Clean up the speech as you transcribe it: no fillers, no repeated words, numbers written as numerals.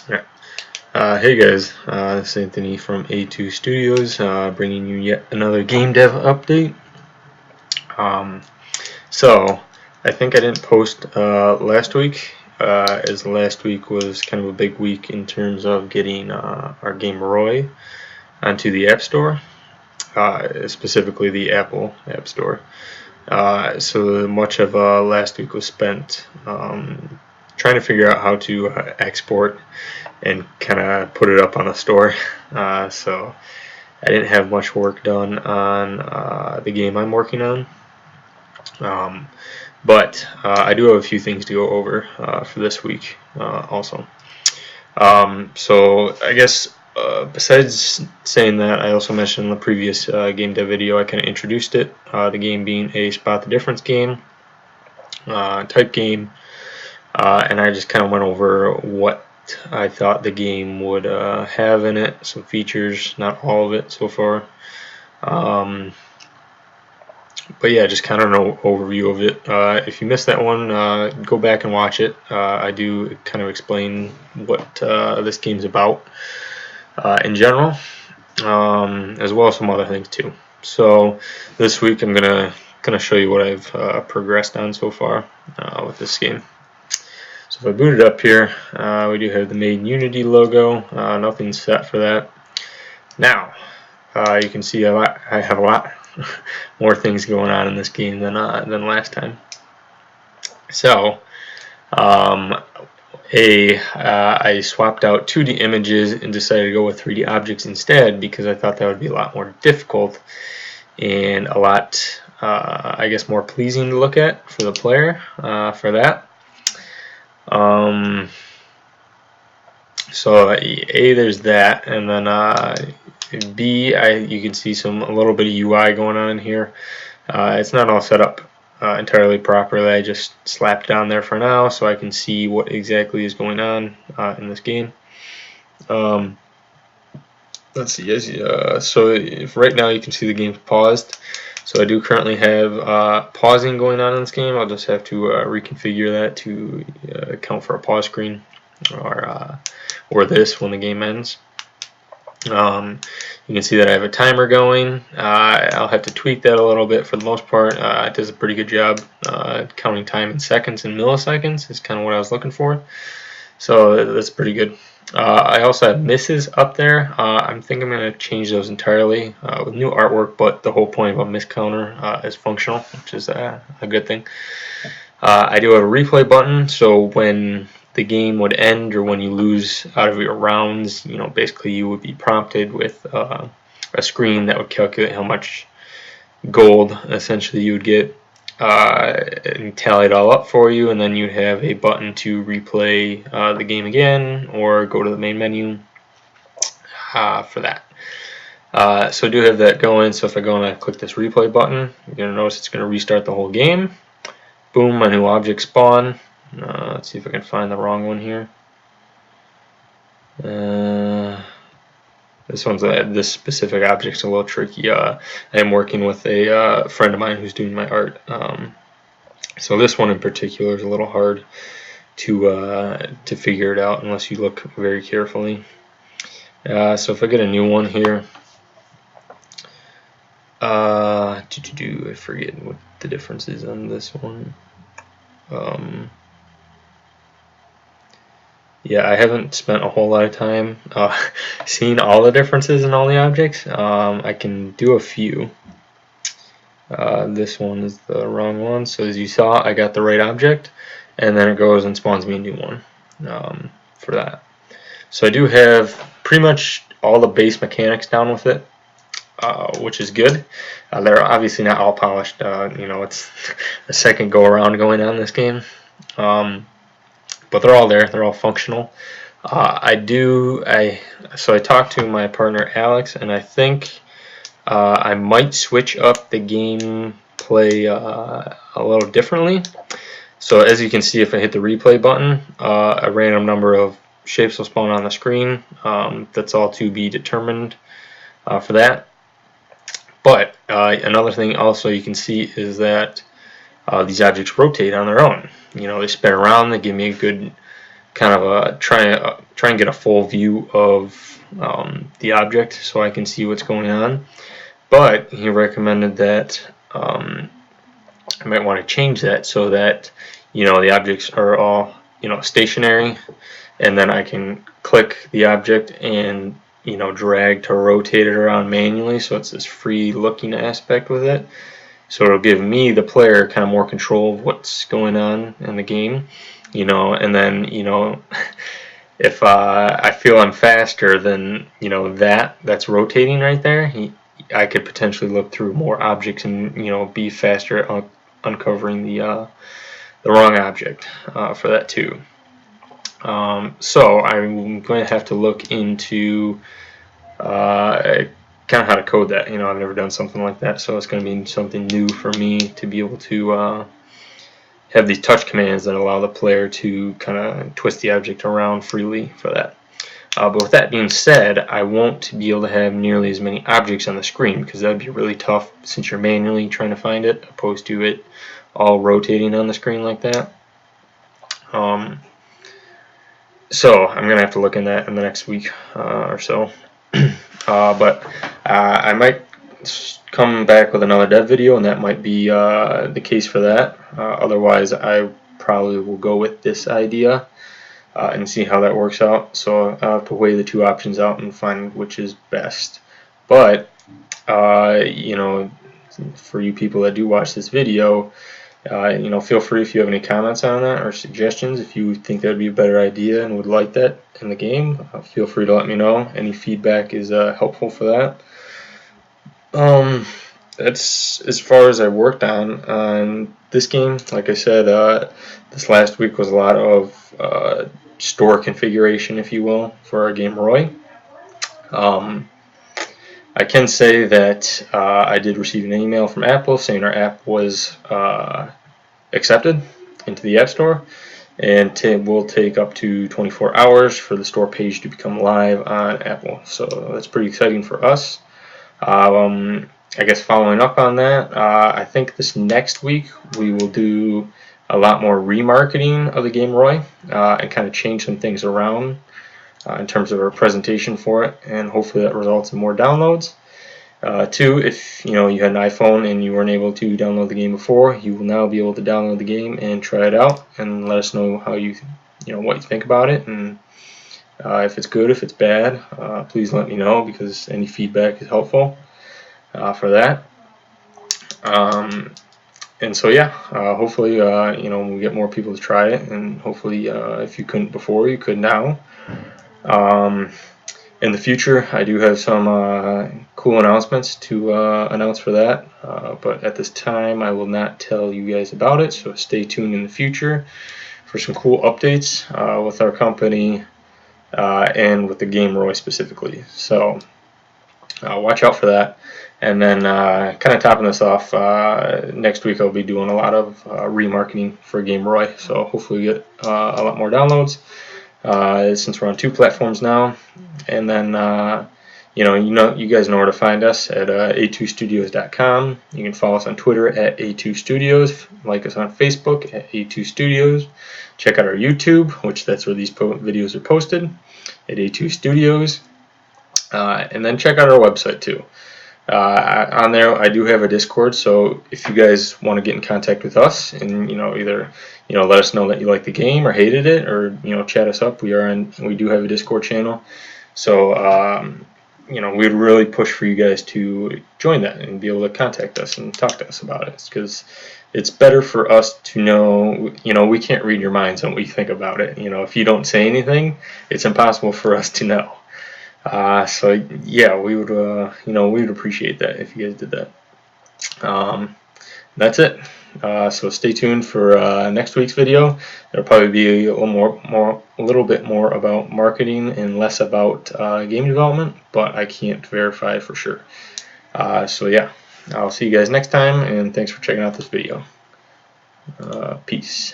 Yeah. Hey guys, this is Anthony from Atwo Studios, bringing you yet another game dev update. Um, so, I think I didn't post last week, as last week was kind of a big week in terms of getting our game Roy onto the App Store, specifically the Apple App Store. So much of last week was spent trying to figure out how to export and kind of put it up on the store. So I didn't have much work done on the game I'm working on. Um, but I do have a few things to go over for this week also. So I guess besides saying that, I also mentioned in the previous game dev video, I kind of introduced it, the game being a spot the difference game, type game, and I just kind of went over what I thought the game would have in it, some features, not all of it so far. But yeah, just kind of an overview of it. If you missed that one, go back and watch it. I do kind of explain what this game's about in general, as well as some other things too. So this week I'm gonna kind of show you what I've progressed on so far with this game. So if I boot it up here, we do have the Made in Unity logo. Nothing's set for that. Now, you can see I have a lot more things going on in this game than last time. So, I swapped out 2D images and decided to go with 3D objects instead because I thought that would be a lot more difficult and a lot, I guess, more pleasing to look at for the player for that. So there's that, and then B, you can see a little bit of UI going on in here. It's not all set up entirely properly. I just slapped it on there for now so I can see what exactly is going on in this game. Let's see, so if right now you can see the game's paused. So I do currently have pausing going on in this game. I'll just have to reconfigure that to account for a pause screen or this when the game ends. You can see that I have a timer going. I'll have to tweak that a little bit. For the most part, it does a pretty good job counting time in seconds and milliseconds is kind of what I was looking for. So that's pretty good. I also have misses up there. I'm thinking I'm going to change those entirely with new artwork, but the whole point of a miss counter is functional, which is a good thing. I do have a replay button, so when the game would end or when you lose out of your rounds, basically you would be prompted with a screen that would calculate how much gold essentially you would get and tally it all up for you, and then you'd have a button to replay the game again or go to the main menu for that. So I do have that going, so if I go and I click this replay button, you're going to notice it's going to restart the whole game. Boom, my new object spawn. Let's see if I can find the wrong one here. This specific object's a little tricky. I am working with a friend of mine who's doing my art. So this one in particular is a little hard to figure it out unless you look very carefully. So if I get a new one here, I forget what the difference is on this one. Yeah, I haven't spent a whole lot of time seeing all the differences in all the objects. I can do a few. This one is the wrong one, so as you saw, I got the right object, and then it goes and spawns me a new one for that. So I do have pretty much all the base mechanics down with it, which is good. They're obviously not all polished. It's the second go around going on in this game. But they're all there. They're all functional. So I talked to my partner Alex, and I think I might switch up the gameplay a little differently. So as you can see, if I hit the replay button, a random number of shapes will spawn on the screen. That's all to be determined for that. But another thing also you can see is that these objects rotate on their own. They spin around, they give me a good kind of try and get a full view of the object so I can see what's going on. But he recommended that I might want to change that so that the objects are all stationary, and then I can click the object and drag to rotate it around manually, so it's this free looking aspect with it. So it'll give me, the player, kind of more control of what's going on in the game, and then if I feel I'm faster than that's rotating right there, I could potentially look through more objects and be faster at uncovering the wrong object for that too. So I'm going to have to look into kind of how to code that. I've never done something like that, so it's going to be something new for me to be able to have these touch commands that allow the player to kind of twist the object around freely for that. But with that being said, I won't be able to have nearly as many objects on the screen, because that would be really tough since you're manually trying to find it, opposed to it all rotating on the screen like that. So I'm going to have to look in that in the next week or so. But I might come back with another dev video, and that might be the case for that. Otherwise, I probably will go with this idea and see how that works out. So I'll have to weigh the two options out and find which is best. But for you people that do watch this video, feel free, if you have any comments on that or suggestions, if you think that would be a better idea and would like that in the game, feel free to let me know. Any feedback is helpful for that. That's as far as I worked on this game. Like I said, this last week was a lot of store configuration, if you will, for our game Roy. I can say that I did receive an email from Apple saying our app was accepted into the App Store, and it will take up to 24 hours for the store page to become live on Apple. So that's pretty exciting for us. I guess following up on that, I think this next week we will do a lot more remarketing of the game Roy and kind of change some things around in terms of our presentation for it, and hopefully that results in more downloads. Two, if you had an iPhone and you weren't able to download the game before, you will now be able to download the game and try it out and let us know how what you think about it, and if it's good, if it's bad, please let me know, because any feedback is helpful for that. And so yeah, hopefully we get more people to try it, and hopefully if you couldn't before, you could now. In the future, I do have some cool announcements to announce for that, but at this time I will not tell you guys about it, so stay tuned in the future for some cool updates with our company and with the game Roy specifically. So watch out for that. And then kind of topping this off, next week I'll be doing a lot of remarketing for game Roy, so hopefully we get a lot more downloads since we're on 2 platforms now. And then you guys know where to find us at atwostudios.com. You can follow us on Twitter at Atwo Studios, like us on Facebook at Atwo Studios. Check out our YouTube, which that's where these videos are posted, at Atwo Studios. And then check out our website too. On there I do have a Discord, so if you guys want to get in contact with us and either let us know that you like the game or hated it, or chat us up, we do have a Discord channel. So we'd really push for you guys to join that and be able to contact us and talk to us about it, because it's better for us to know. We can't read your minds on what you think about it. If you don't say anything, it's impossible for us to know. So yeah, we would we would appreciate that if you guys did that. That's it. So stay tuned for next week's video. There'll probably be a little bit more about marketing and less about game development, but I can't verify for sure. So yeah, I'll see you guys next time, and thanks for checking out this video. Peace.